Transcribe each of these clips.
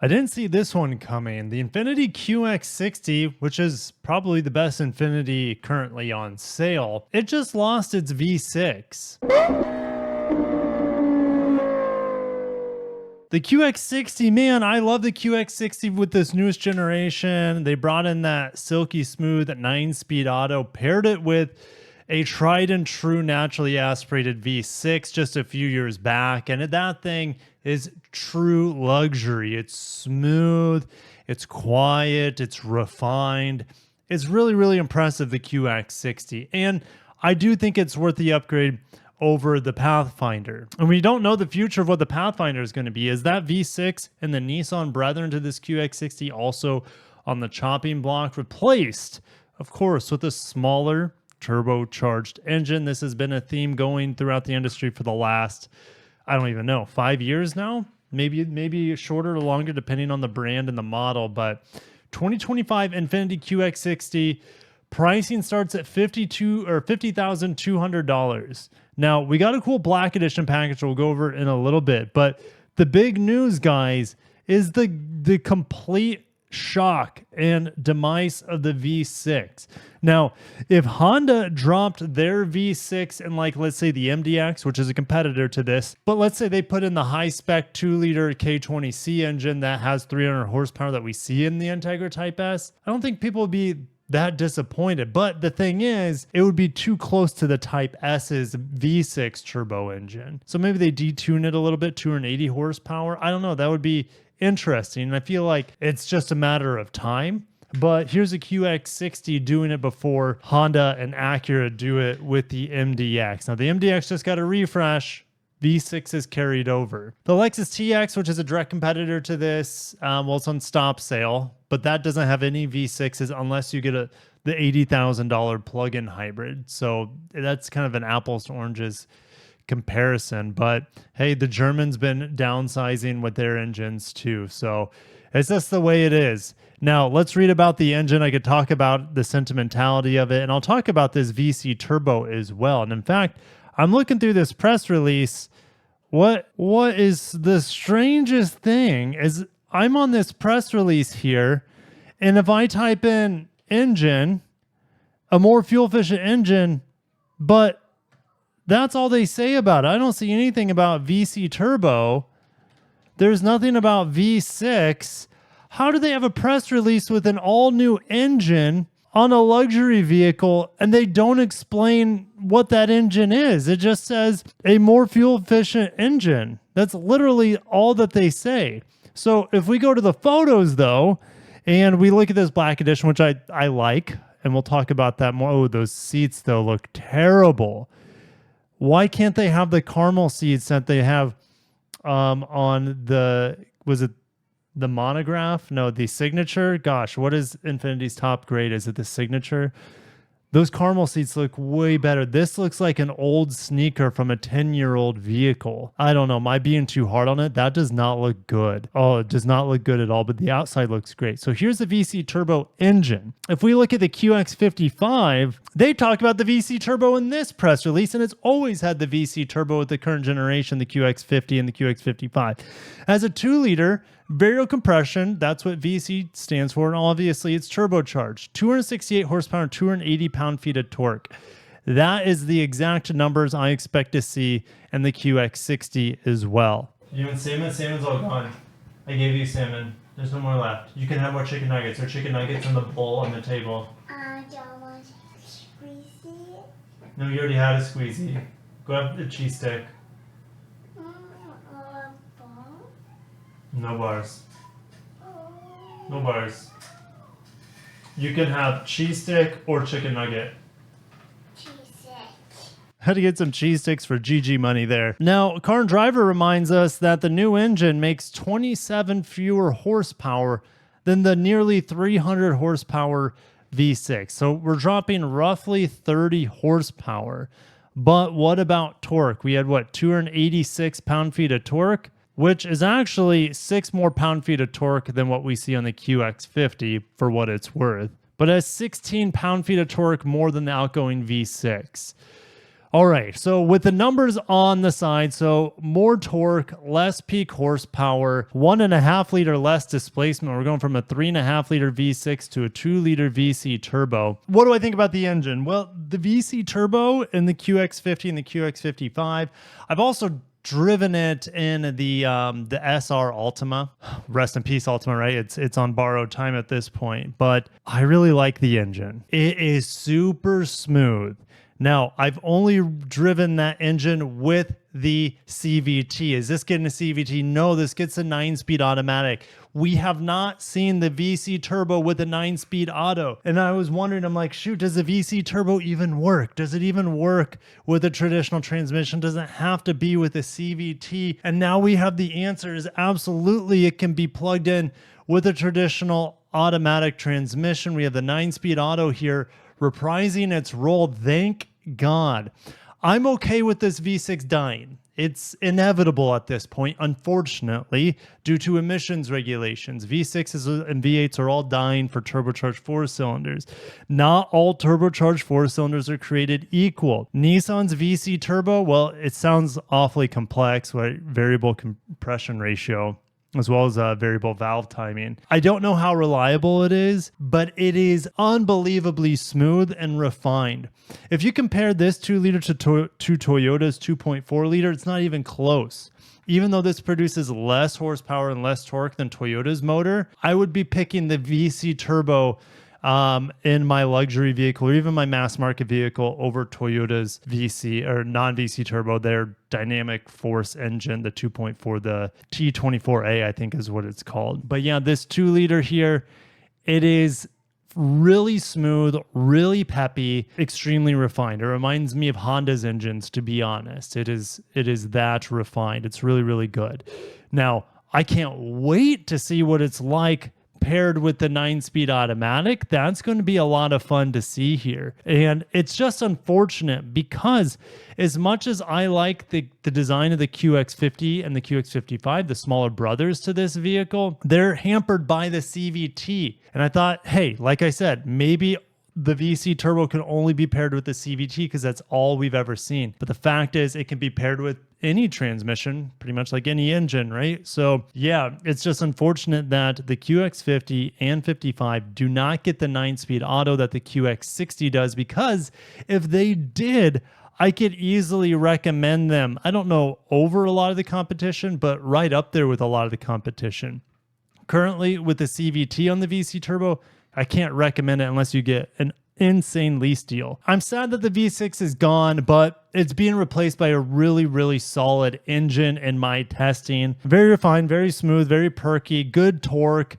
I didn't see this one coming. The INFINITI QX60, which is probably the best Infiniti currently on sale, it just lost its V6. The QX60, man, I love the QX60 with this newest generation. They brought in that silky smooth 9-speed auto, paired it with a tried and true naturally aspirated V6 just a few years back. And that thing is true luxury. It's smooth, it's quiet, it's refined. It's really, really impressive, the QX60. And I do think it's worth the upgrade over the Pathfinder. And we don't know the future of what the Pathfinder is going to be. Is that V6 and the Nissan brethren to this QX60 also on the chopping block, replaced, of course, with a smaller turbocharged engine? This has been a theme going throughout the industry for the last, I don't even know, 5 years now? Maybe shorter or longer, depending on the brand and the model. But 2025 INFINITI QX60 pricing starts at $50,200. Now, we got a cool black edition package we'll go over in a little bit, but the big news, guys, is the complete shock and demise of the V6. Now, if Honda dropped their V6 in, like, let's say the MDX, which is a competitor to this, but let's say they put in the high-spec 2-liter K20C engine that has 300 horsepower that we see in the Integra Type S, I don't think people would be that disappointed. But the thing is, it would be too close to the Type S's V6 turbo engine. So maybe they detune it a little bit, 280 horsepower. I don't know. That would be interesting. And I feel like it's just a matter of time. But here's a QX60 doing it before Honda and Acura do it with the MDX. Now, the MDX just got a refresh. V6 is carried over. The Lexus TX, which is a direct competitor to this, well, it's on stop sale, but that doesn't have any V6s unless you get the $80,000 plug-in hybrid. So that's kind of an apples to oranges comparison. But hey, the Germans been downsizing with their engines too. So it's just the way it is. Now, let's read about the engine. I could talk about the sentimentality of it, and I'll talk about this VC turbo as well. And in fact, I'm looking through this press release. What is the strangest thing is I'm on this press release here, and if I type in engine, a more fuel efficient engine, but that's all they say about it. I don't see anything about VC turbo. There's nothing about V6. How do they have a press release with an all new engine on a luxury vehicle and they don't explain what that engine is? It just says a more fuel efficient engine. That's literally all that they say. So if we go to the photos though, and we look at this black edition, which I like, and we'll talk about that more. Oh, those seats though look terrible. Why can't they have the caramel seats that they have on the, was it the monograph? No, the signature. Gosh, what is Infiniti's top grade? Is it the signature? Those caramel seats look way better. This looks like an old sneaker from a 10-year-old vehicle. I don't know. Am I being too hard on it? That does not look good. Oh, it does not look good at all, but the outside looks great. So here's the VC turbo engine. If we look at the QX55, they talk about the VC turbo in this press release, and it's always had the VC turbo with the current generation, the QX50 and the QX55. As a 2-liter, variable compression, that's what VC stands for, and obviously it's turbocharged. 268 horsepower, 280 pound-feet of torque. That is the exact numbers I expect to see in the QX60 as well. You want salmon? Salmon's all gone. I gave you salmon. There's no more left. You can have more chicken nuggets. There are chicken nuggets in the bowl on the table. Don't want squeezy. No, you already had a squeezy. Go have the cheese stick. No bars. No bars. You can have cheese stick or chicken nugget. Cheese stick. Had to get some cheese sticks for GG money there. Now, Car and Driver reminds us that the new engine makes 27 fewer horsepower than the nearly 300 horsepower V6. So we're dropping roughly 30 horsepower. But what about torque? We had, what, 286 pound-feet of torque? Which is actually 6 more pound-feet of torque than what we see on the QX50 for what it's worth, but has 16 pound-feet of torque more than the outgoing V6. All right, so with the numbers on the side, so more torque, less peak horsepower, 1.5 liter less displacement. We're going from a 3.5 liter V6 to a 2 liter VC turbo. What do I think about the engine? Well, the VC turbo in the QX50 and the QX55, I've also driven it in the SR Ultima. Rest in peace, Ultima, right? It's on borrowed time at this point, but I really like the engine. It is super smooth. Now, I've only driven that engine with the CVT. Is this getting a CVT? No, this gets a 9-speed automatic. We have not seen the VC turbo with a 9-speed auto. And I was wondering, I'm like, shoot, does the VC turbo even work? Does it even work with a traditional transmission? Does it have to be with a CVT? And now we have the answer is absolutely it can be plugged in with a traditional automatic transmission. We have the 9-speed auto here reprising its role. Thank God. I'm okay with this V6 dying. It's inevitable at this point, unfortunately, due to emissions regulations. V6s and V8s are all dying for turbocharged 4 cylinders. Not all turbocharged 4 cylinders are created equal. Nissan's VC turbo, well, it sounds awfully complex, right? Variable compression ratio, as well as variable valve timing. I don't know how reliable it is, but it is unbelievably smooth and refined. If you compare this 2 liter to Toyota's 2.4 liter, it's not even close. Even though this produces less horsepower and less torque than Toyota's motor, I would be picking the VC turbo in my luxury vehicle or even my mass market vehicle over Toyota's VC or non-VC turbo, their dynamic force engine, the 2.4, the T24A, I think is what it's called. But yeah, this 2 liter here, it is really smooth, really peppy, extremely refined. It reminds me of Honda's engines, to be honest. It is that refined. It's really, really good. Now, I can't wait to see what it's like paired with the 9-speed automatic. That's going to be a lot of fun to see here. And it's just unfortunate because as much as I like the design of the QX50 and the QX55, the smaller brothers to this vehicle, they're hampered by the CVT. And I thought, hey, like I said, maybe the VC turbo can only be paired with the CVT because that's all we've ever seen. But the fact is it can be paired with any transmission, pretty much like any engine, right? So yeah, it's just unfortunate that the QX50 and 55 do not get the 9-speed auto that the QX60 does, because if they did, I could easily recommend them. I don't know over a lot of the competition, but right up there with a lot of the competition. Currently with the CVT on the VC turbo, I can't recommend it unless you get an insane lease deal. I'm sad that the V6 is gone, but it's being replaced by a really, really solid engine in my testing. Very refined, very smooth, very perky, good torque,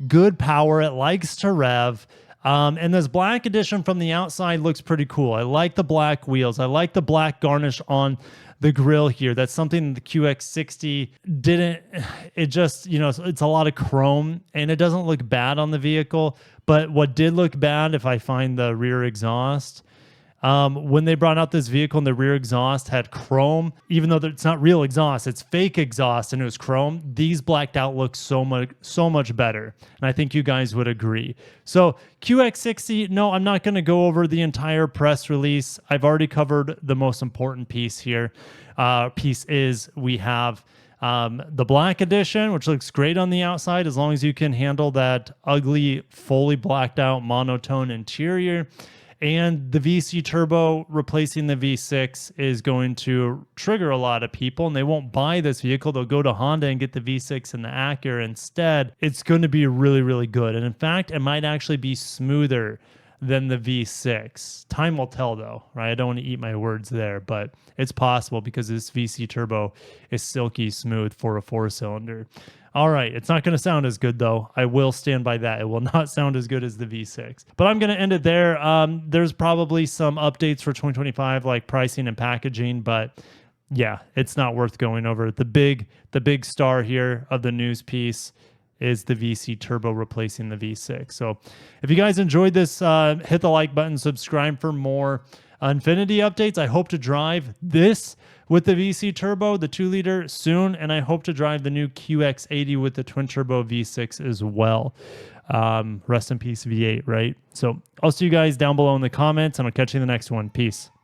good power. It likes to rev. And this black edition from the outside looks pretty cool. I like the black wheels. I like the black garnish on the grill here. That's something the QX60 didn't. It just, it's a lot of chrome and it doesn't look bad on the vehicle. But what did look bad, if I find the rear exhaust, when they brought out this vehicle and the rear exhaust had chrome, even though it's not real exhaust, it's fake exhaust and it was chrome, these blacked out look so much better. And I think you guys would agree. So QX60, no, I'm not going to go over the entire press release. I've already covered the most important piece here. We have the black edition, which looks great on the outside as long as you can handle that ugly, fully blacked out monotone interior. And the VC turbo replacing the V6 is going to trigger a lot of people, and they won't buy this vehicle. They'll go to Honda and get the V6 and the Acura instead. It's going to be really, really good. And in fact, it might actually be smoother than the V6. Time will tell though, right? I don't want to eat my words there, but it's possible because this VC turbo is silky smooth for a 4-cylinder. All right, it's not going to sound as good though. I will stand by that. It will not sound as good as the V6. But I'm going to end it there. There's probably some updates for 2025 like pricing and packaging, but yeah, it's not worth going over. The big star here of the news piece is the VC turbo replacing the V6. So if you guys enjoyed this, hit the like button, subscribe for more Infiniti updates. I hope to drive this with the VC turbo, the 2-liter soon, and I hope to drive the new QX80 with the twin turbo V6 as well. Rest in peace V8, right? So I'll see you guys down below in the comments, and I'll catch you in the next one. Peace.